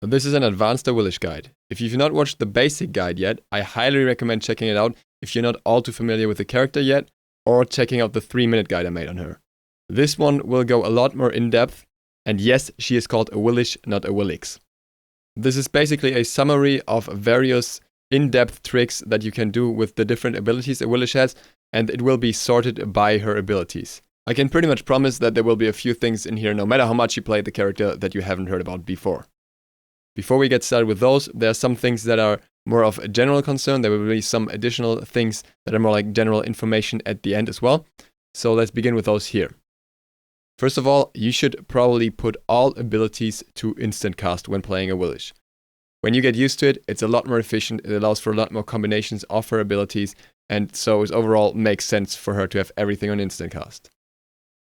This is an advanced Awilix guide. If you've not watched the basic guide yet, I highly recommend checking it out if you're not all too familiar with the character yet, or checking out the 3-minute guide I made on her. This one will go a lot more in depth, and yes, she is called Awilix, not Awilix. This is basically a summary of various in-depth tricks that you can do with the different abilities Awilix has, and it will be sorted by her abilities. I can pretty much promise that there will be a few things in here, no matter how much you play the character, that you haven't heard about before. Before we get started with those, there are some things that are more of a general concern. There will be some additional things that are more like general information at the end as well. So let's begin with those here. First of all, you should probably put all abilities to instant cast when playing Awilix. When you get used to it, it's a lot more efficient, it allows for a lot more combinations of her abilities, and so it overall makes sense for her to have everything on instant cast.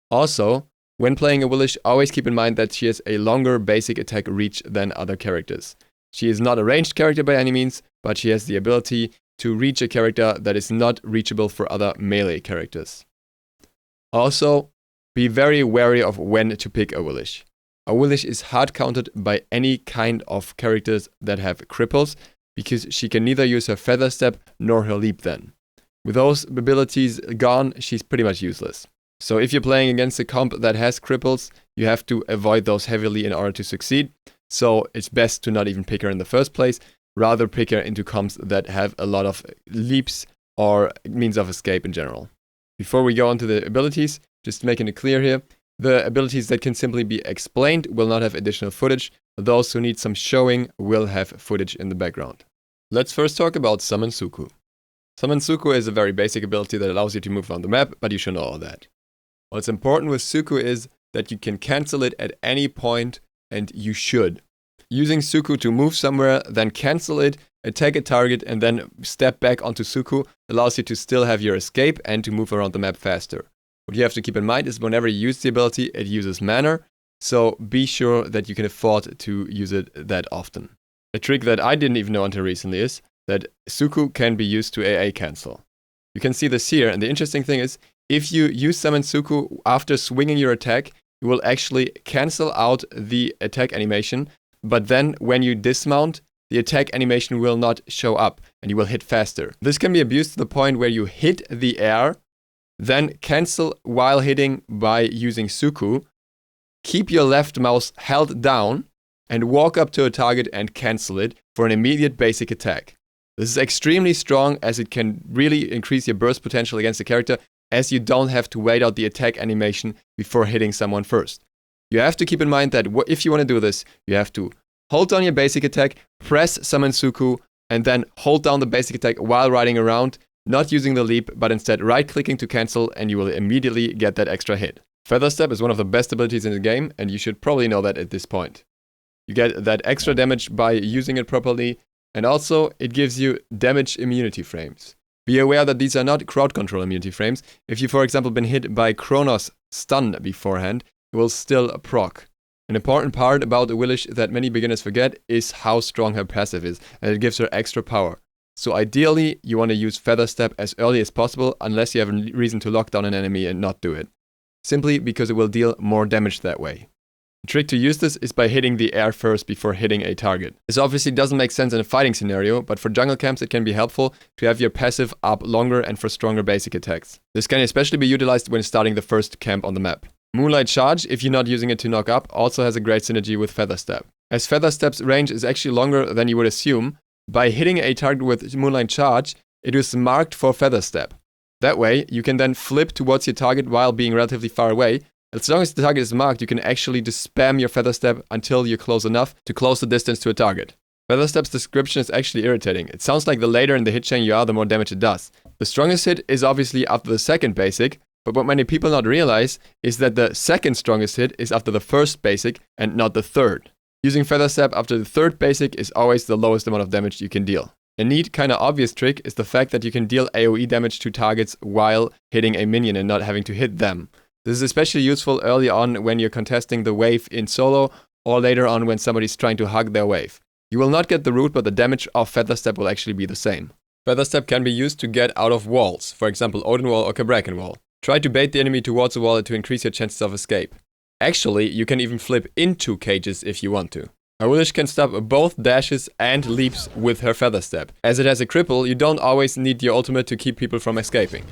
Also, when playing Awilix, always keep in mind that she has a longer basic attack reach than other characters. She is not a ranged character by any means, but she has the ability to reach a character that is not reachable for other melee characters. Also, be very wary of when to pick Awilix. Awilix is hard countered by any kind of characters that have Cripples, because she can neither use her Feather Step nor her Leap then. With those abilities gone, she's pretty much useless. So if you're playing against a comp that has Cripples, you have to avoid those heavily in order to succeed. So it's best to not even pick her in the first place, rather pick her into comps that have a lot of leaps or means of escape in general. Before we go on to the abilities, just making it clear here, the abilities that can simply be explained will not have additional footage. Those who need some showing will have footage in the background. Let's first talk about Summon Suku. Summon Suku is a very basic ability that allows you to move around the map, but you should know all that. What's important with Suku is that you can cancel it at any point, and you should. Using Suku to move somewhere, then cancel it, attack a target, and then step back onto Suku allows you to still have your escape and to move around the map faster. What you have to keep in mind is whenever you use the ability, it uses mana, so be sure that you can afford to use it that often. A trick that I didn't even know until recently is that Suku can be used to AA cancel. You can see this here, and the interesting thing is, if you use Summon Suku after swinging your attack, you will actually cancel out the attack animation, but then when you dismount, the attack animation will not show up, and you will hit faster. This can be abused to the point where you hit the air, then cancel while hitting by using Suku, keep your left mouse held down, and walk up to a target and cancel it for an immediate basic attack. This is extremely strong as it can really increase your burst potential against the character, as you don't have to wait out the attack animation before hitting someone first. You have to keep in mind that if you want to do this, you have to hold down your basic attack, press Summon Suku, and then hold down the basic attack while riding around, not using the leap, but instead right-clicking to cancel, and you will immediately get that extra hit. Feather Step is one of the best abilities in the game, and you should probably know that at this point. You get that extra damage by using it properly, and also it gives you damage immunity frames. Be aware that these are not crowd control immunity frames. If you, for example, been hit by Kronos stun beforehand, it will still proc. An important part about Awilix that many beginners forget is how strong her passive is, and it gives her extra power. So ideally, you want to use Feather Step as early as possible, unless you have a reason to lock down an enemy and not do it. Simply because it will deal more damage that way. The trick to use this is by hitting the air first before hitting a target. This obviously doesn't make sense in a fighting scenario, but for jungle camps it can be helpful to have your passive up longer and for stronger basic attacks. This can especially be utilized when starting the first camp on the map. Moonlight Charge, if you're not using it to knock up, also has a great synergy with Feather Step. As Feather Step's range is actually longer than you would assume, by hitting a target with Moonlight Charge, it is marked for Feather Step. That way, you can then flip towards your target while being relatively far away. As long as the target is marked, you can actually just spam your Feather Step until you're close enough to close the distance to a target. Feather Step's description is actually irritating. It sounds like the later in the hit chain you are, the more damage it does. The strongest hit is obviously after the second basic, but what many people not realize is that the second strongest hit is after the first basic and not the third. Using Feather Step after the third basic is always the lowest amount of damage you can deal. A neat, kinda obvious trick is the fact that you can deal AoE damage to targets while hitting a minion and not having to hit them. This is especially useful early on when you're contesting the wave in solo, or later on when somebody's trying to hug their wave. You will not get the root, but the damage of Feather Step will actually be the same. Feather Step can be used to get out of walls, for example Odin Wall or Cabrakan Wall. Try to bait the enemy towards the wall to increase your chances of escape. Actually, you can even flip into cages if you want to. Awilix can stop both dashes and leaps with her Feather Step. As it has a cripple, you don't always need your ultimate to keep people from escaping.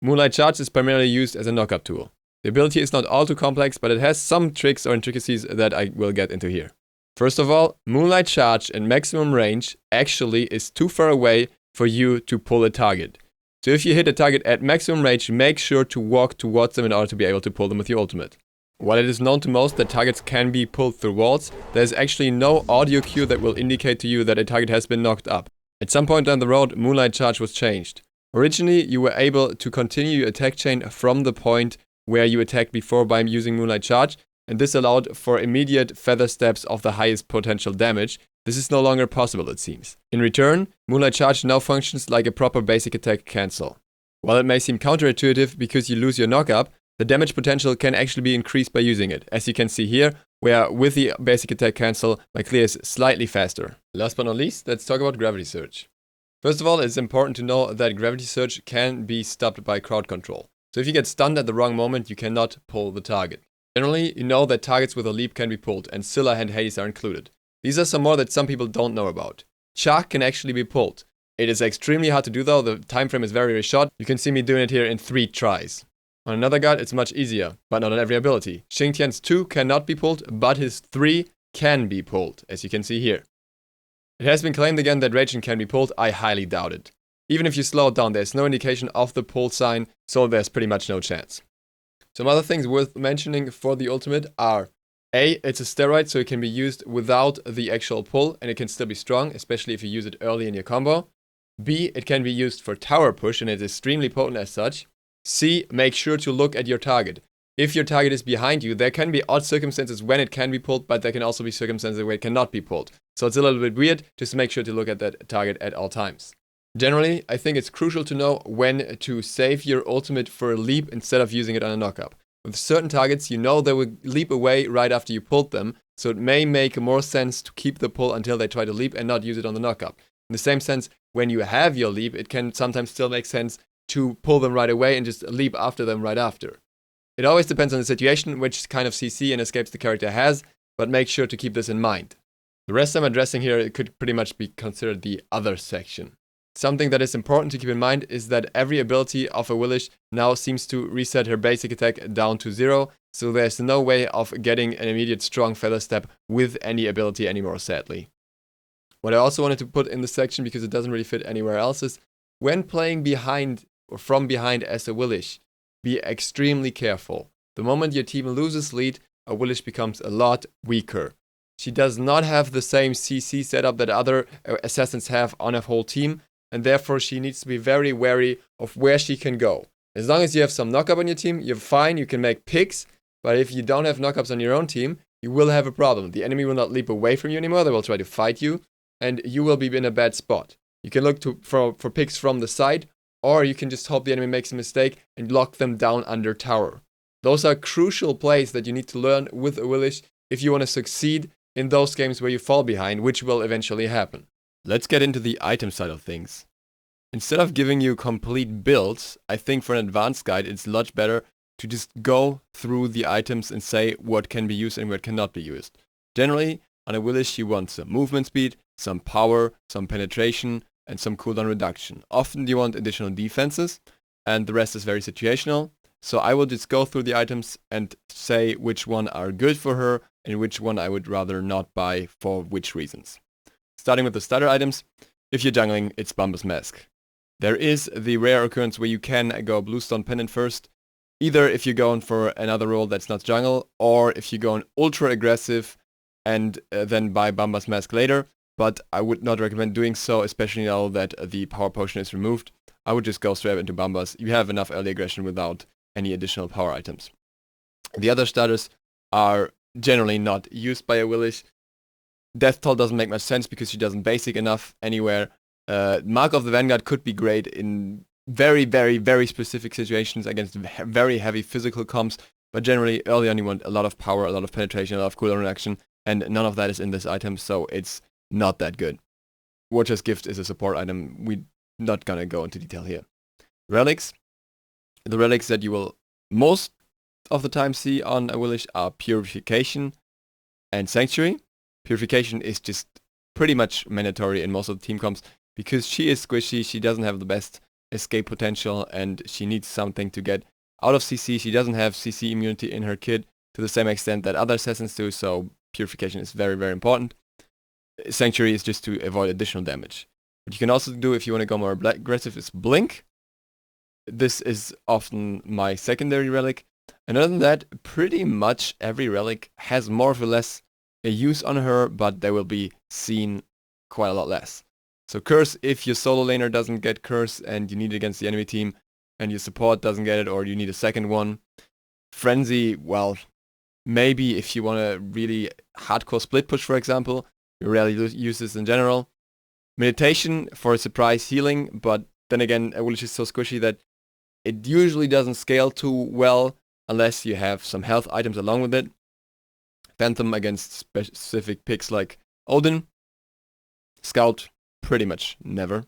Moonlight Charge is primarily used as a knockup tool. The ability is not all too complex, but it has some tricks or intricacies that I will get into here. First of all, Moonlight Charge in maximum range actually is too far away for you to pull a target. So if you hit a target at maximum range, make sure to walk towards them in order to be able to pull them with your ultimate. While it is known to most that targets can be pulled through walls, there is actually no audio cue that will indicate to you that a target has been knocked up. At some point down the road, Moonlight Charge was changed. Originally, you were able to continue your attack chain from the point where you attacked before by using Moonlight Charge, and this allowed for immediate feather steps of the highest potential damage. This is no longer possible, it seems. In return, Moonlight Charge now functions like a proper basic attack cancel. While it may seem counterintuitive because you lose your knockup, the damage potential can actually be increased by using it, as you can see here, where with the basic attack cancel, my clear is slightly faster. Last but not least, let's talk about Gravity Surge. First of all, it's important to know that Gravity Surge can be stopped by crowd control. So if you get stunned at the wrong moment, you cannot pull the target. Generally, you know that targets with a leap can be pulled, and Scylla and Hades are included. These are some more that some people don't know about. Shark can actually be pulled. It is extremely hard to do though, the time frame is very, very short. You can see me doing it here in 3 tries. On another guard, it's much easier, but not on every ability. Xingtian's 2 cannot be pulled, but his 3 can be pulled, as you can see here. It has been claimed again that Raging can be pulled. I highly doubt it. Even if you slow it down, there's no indication of the pull sign, so there's pretty much no chance. Some other things worth mentioning for the ultimate are A, it's a steroid, so it can be used without the actual pull, and it can still be strong, especially if you use it early in your combo. B, it can be used for tower push, and it's extremely potent as such. C, make sure to look at your target. If your target is behind you, there can be odd circumstances when it can be pulled, but there can also be circumstances where it cannot be pulled. So it's a little bit weird, just make sure to look at that target at all times. Generally, I think it's crucial to know when to save your ultimate for a leap instead of using it on a knockup. With certain targets, you know they will leap away right after you pulled them, so it may make more sense to keep the pull until they try to leap and not use it on the knockup. In the same sense, when you have your leap, it can sometimes still make sense to pull them right away and just leap after them right after. It always depends on the situation, which kind of CC and escapes the character has, but make sure to keep this in mind. The rest I'm addressing here, it could pretty much be considered the other section. Something that is important to keep in mind is that every ability of Awilix now seems to reset her basic attack down to 0, so there's no way of getting an immediate strong feather step with any ability anymore, sadly. What I also wanted to put in this section, because it doesn't really fit anywhere else, is when playing behind or from behind as Awilix, be extremely careful. The moment your team loses lead, Awilix becomes a lot weaker. She does not have the same CC setup that other assassins have on a whole team, and therefore she needs to be very wary of where she can go. As long as you have some knockup on your team, you're fine, you can make picks, but if you don't have knockups on your own team, you will have a problem. The enemy will not leap away from you anymore, they will try to fight you, and you will be in a bad spot. You can look for picks from the side, or you can just hope the enemy makes a mistake and lock them down under tower. Those are crucial plays that you need to learn with Awilix if you want to succeed in those games where you fall behind, which will eventually happen. Let's get into the item side of things. Instead of giving you complete builds, I think for an advanced guide it's much better to just go through the items and say what can be used and what cannot be used. Generally, on Awilix you want some movement speed, some power, some penetration, and some cooldown reduction. Often you want additional defenses, and the rest is very situational. So I will just go through the items and say which one are good for her and which one I would rather not buy for which reasons. Starting with the starter items, if you're jungling, it's Bumba's Mask. There is the rare occurrence where you can go Bluestone Pendant first, either if you're going for another role that's not jungle, or if you're going ultra aggressive and then buy Bumba's Mask later. But I would not recommend doing so, especially now that the power potion is removed. I would just go straight into Bumba's. You have enough early aggression without any additional power items. The other starters are generally not used by Awilix. Death Toll doesn't make much sense because she doesn't basic enough anywhere. Mark of the Vanguard could be great in very, very, very specific situations against very heavy physical comps, but generally early on you want a lot of power, a lot of penetration, a lot of cooldown reduction, and none of that is in this item, so it's not that good. Watcher's Gift is a support item. We're not gonna go into detail here. Relics. The relics that you will most of the time see on Awilix are Purification and Sanctuary. Purification is just pretty much mandatory in most of the team comps because she is squishy, she doesn't have the best escape potential, and she needs something to get out of CC. She doesn't have CC immunity in her kit to the same extent that other assassins do, so Purification is very, very important. Sanctuary is just to avoid additional damage. What you can also do if you want to go more aggressive is Blink. This is often my secondary relic. And other than that, pretty much every relic has more or less a use on her, but they will be seen quite a lot less. So Curse, if your solo laner doesn't get Curse and you need it against the enemy team, and your support doesn't get it, or you need a second one. Frenzy, well, maybe if you want a really hardcore split push, for example, you rarely use this in general. Meditation for surprise healing, but then again, Awilix is so squishy that it usually doesn't scale too well unless you have some health items along with it. Phantom against specific picks like Odin. Scout, pretty much never.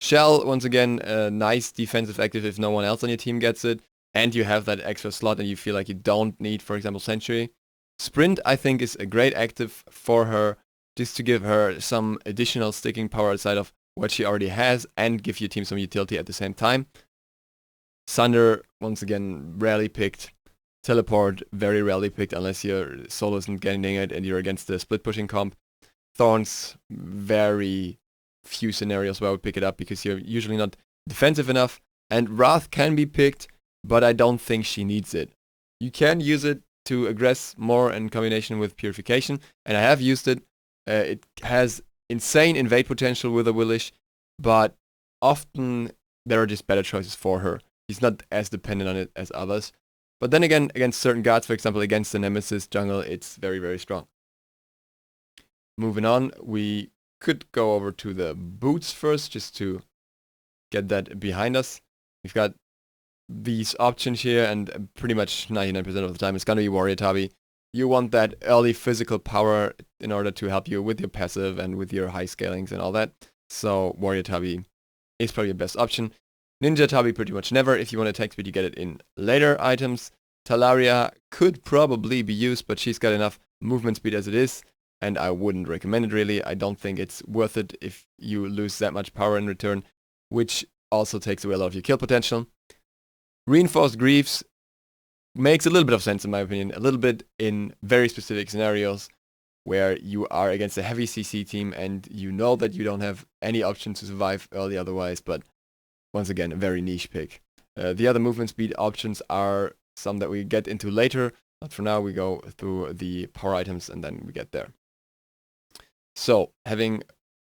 Shell, once again, a nice defensive active if no one else on your team gets it, and you have that extra slot and you feel like you don't need, for example, Sentry. Sprint, I think, is a great active for her, just to give her some additional sticking power outside of what she already has, and give your team some utility at the same time. Sunder, once again, rarely picked. Teleport, very rarely picked unless your solo isn't getting it and you're against the split pushing comp. Thorns, very few scenarios where I would pick it up because you're usually not defensive enough. And Wrath can be picked, but I don't think she needs it. You can use it to aggress more in combination with Purification, and I have used it. It has insane invade potential with Awilix, but often there are just better choices for her. He's not as dependent on it as others. But then again, against certain guards, for example, against the Nemesis jungle, it's very, very strong. Moving on, we could go over to the boots first, just to get that behind us. We've got these options here, and pretty much 99% of the time it's going to be Warrior Tabi. You want that early physical power in order to help you with your passive and with your high scalings and all that. So Warrior Tabi is probably your best option. Ninja Tabi pretty much never. If you want attack speed, you get it in later items. Talaria could probably be used, but she's got enough movement speed as it is, and I wouldn't recommend it really. I don't think it's worth it if you lose that much power in return, which also takes away a lot of your kill potential. Reinforced Greaves makes a little bit of sense in my opinion, a little bit in very specific scenarios where you are against a heavy CC team and you know that you don't have any option to survive early otherwise, but once again, a very niche pick. The other movement speed options are some that we get into later, but for now we go through the power items and then we get there. So, having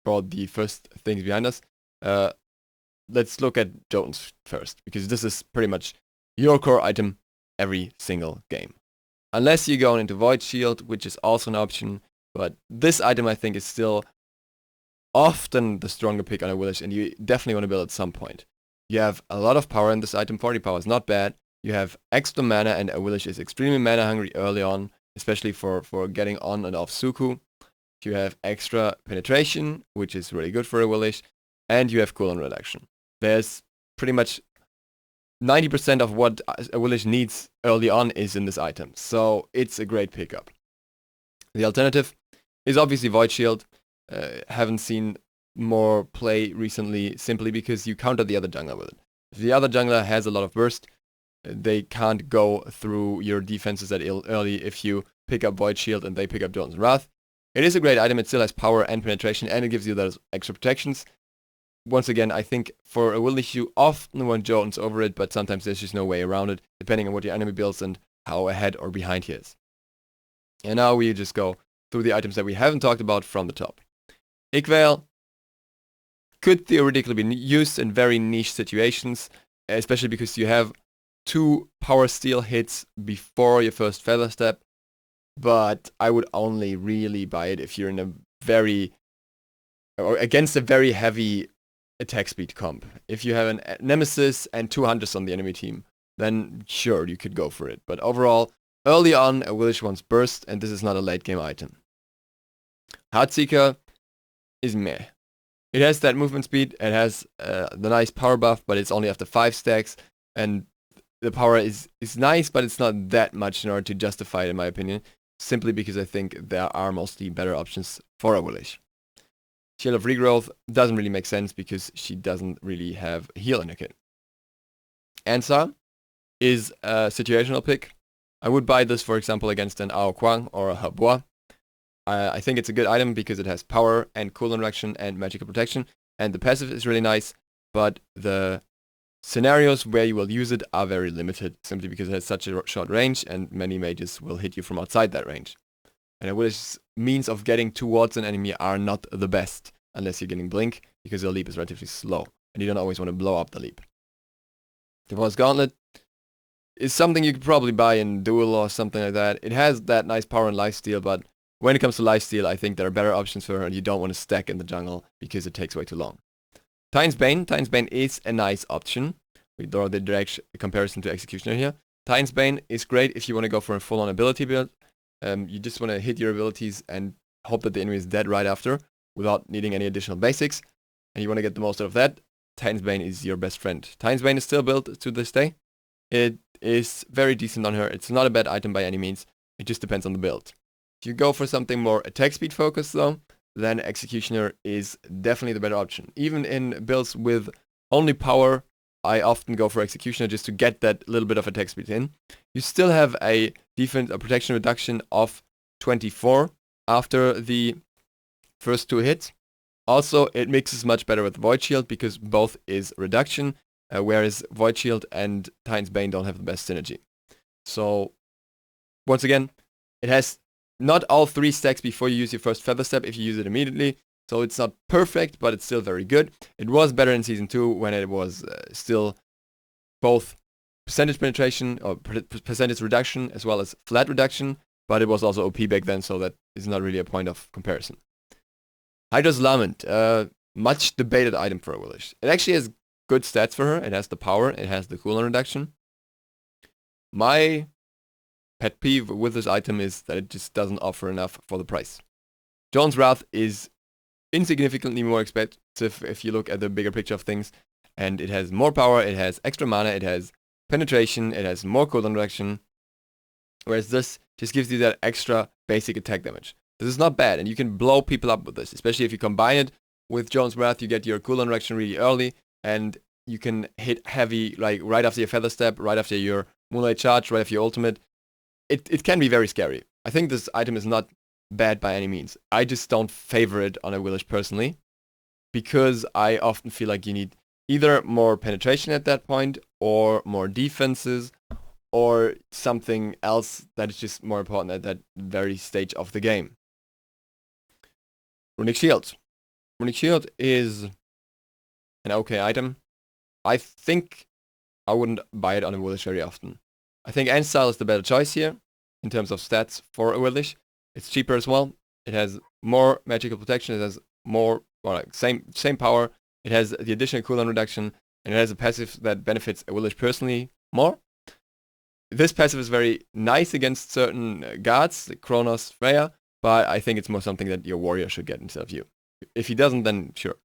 brought the first things behind us, let's look at Jotuns first, because this is pretty much your core item every single game. Unless you're going into Void Shield, which is also an option, but this item I think is still often the stronger pick on Awilix, and you definitely want to build at some point. You have a lot of power in this item, 40 power is not bad. You have extra mana, and Awilix is extremely mana hungry early on, especially for getting on and off Suku. You have extra penetration, which is really good for Awilix, and you have cooldown reduction. There's pretty much 90% of what Awilix needs early on is in this item, so it's a great pickup. The alternative is obviously Void Shield. Haven't seen more play recently simply because you counter the other jungler with it. If the other jungler has a lot of burst, they can't go through your defenses that early if you pick up Void Shield and they pick up Jotuns and Wrath. It is a great item, it still has power and penetration, and it gives you those extra protections. Once again, I think for Awilix you often want Jotuns over it, but sometimes there's just no way around it, depending on what your enemy builds and how ahead or behind he is. And now we just go through the items that we haven't talked about from the top. Igveil could theoretically be used in very niche situations, especially because you have 2 power steal hits before your first feather step, but I would only really buy it if you're in a very, or against a very heavy attack speed comp. If you have a Nemesis and 2 hunters on the enemy team, then sure, you could go for it. But overall, early on, Awilix wants burst, and this is not a late game item. Heartseeker is meh. It has that movement speed, it has the nice power buff, but it's only after 5 stacks, and the power is nice, but it's not that much in order to justify it, in my opinion. simply because I think there are mostly better options for Awilix. Shield of Regrowth doesn't really make sense because she doesn't really have heal in her kit. Ansa is a situational pick. I would buy this, for example, against an Ao Kuang or a Habois. I think it's a good item because it has power and cooldown reduction and magical protection, and the passive is really nice, but the scenarios where you will use it are very limited, simply because it has such a short range, and many mages will hit you from outside that range. And Awilix's means of getting towards an enemy are not the best, unless you're getting Blink, because the leap is relatively slow, and you don't always want to blow up the leap. The Force Gauntlet is something you could probably buy in Duel or something like that. It has that nice power and lifesteal, but when it comes to lifesteal, I think there are better options for her, and you don't want to stack in the jungle because it takes way too long. Titan's Bane. Titan's Bane is a nice option. We draw the direct comparison to Executioner here. Titan's Bane is great if you want to go for a full-on ability build. You just want to hit your abilities and hope that the enemy is dead right after without needing any additional basics. And you want to get the most out of that. Titan's Bane is your best friend. Titan's Bane is still built to this day. It is very decent on her. It's not a bad item by any means. It just depends on the build. If you go for something more attack speed focused though, then Executioner is definitely the better option. Even in builds with only power, I often go for Executioner just to get that little bit of attack speed in. You still have a defense or protection reduction of 24 after the first 2 hits. Also, it mixes much better with Void Shield because both is reduction, whereas Void Shield and Titan's Bane don't have the best synergy. So, once again, it has not all 3 stacks before you use your first Feather Step if you use it immediately. So it's not perfect, but it's still very good. It was better in Season 2 when it was still both percentage penetration or percentage reduction as well as flat reduction, but it was also OP back then, so that is not really a point of comparison. Hydra's Lament, much debated item for Awilix. It actually has good stats for her. It has the power, it has the cooldown reduction. My pet peeve with this item is that it just doesn't offer enough for the price. John's Wrath is insignificantly more expensive if you look at the bigger picture of things, and it has more power, it has extra mana, it has penetration, it has more cooldown reduction, whereas this just gives you that extra basic attack damage. This is not bad, and you can blow people up with this, especially if you combine it with John's Wrath. You get your cooldown reduction really early, and you can hit heavy, like right after your Feather Step, right after your Moonlight Charge, right after your ultimate. It can be very scary. I think this item is not bad by any means. I just don't favor it on Awilix personally, because I often feel like you need either more penetration at that point, or more defenses, or something else that is just more important at that very stage of the game. Runic Shield. Runic Shield is an okay item. I think I wouldn't buy it on Awilix very often. I think Endstyle is the better choice here in terms of stats for Awilix. It's cheaper as well. It has more magical protection. It has more, well, like same power. It has the additional cooldown reduction, and it has a passive that benefits Awilix personally more. This passive is very nice against certain guards, like Kronos, Freya, but I think it's more something that your warrior should get instead of you. If he doesn't, then sure.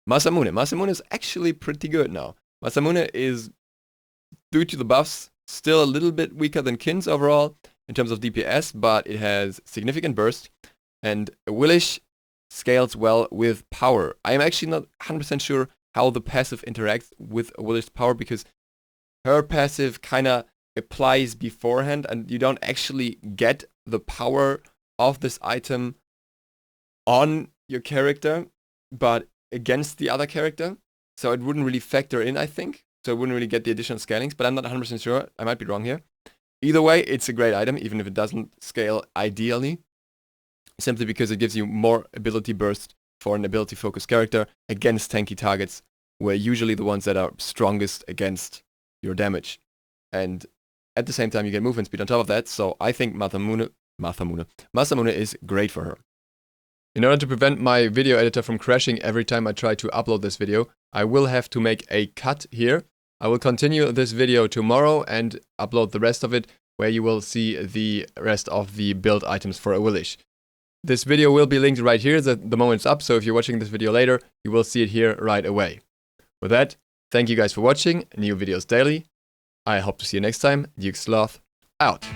Masamune. Masamune is actually pretty good now. Masamune is, due to the buffs, still a little bit weaker than Kins overall in terms of DPS, but it has significant burst, and Awilix scales well with power. I am actually not 100% sure how the passive interacts with Awilix's power, because her passive kind of applies beforehand, and you don't actually get the power of this item on your character, but against the other character. So it wouldn't really factor in, I think. So it wouldn't really get the additional scalings, but I'm not 100% sure. I might be wrong here. Either way, it's a great item, even if it doesn't scale ideally, simply because it gives you more ability burst for an ability-focused character against tanky targets, where usually the ones that are strongest against your damage. And at the same time, you get movement speed on top of that, so I think Masamune is great for her. In order to prevent my video editor from crashing every time I try to upload this video, I will have to make a cut here. I will continue this video tomorrow and upload the rest of it, where you will see the rest of the build items for Awilix. This video will be linked right here at the moment it's up, so if you're watching this video later, you will see it here right away. With that, thank you guys for watching. New videos daily. I hope to see you next time. Duke Sloth, out.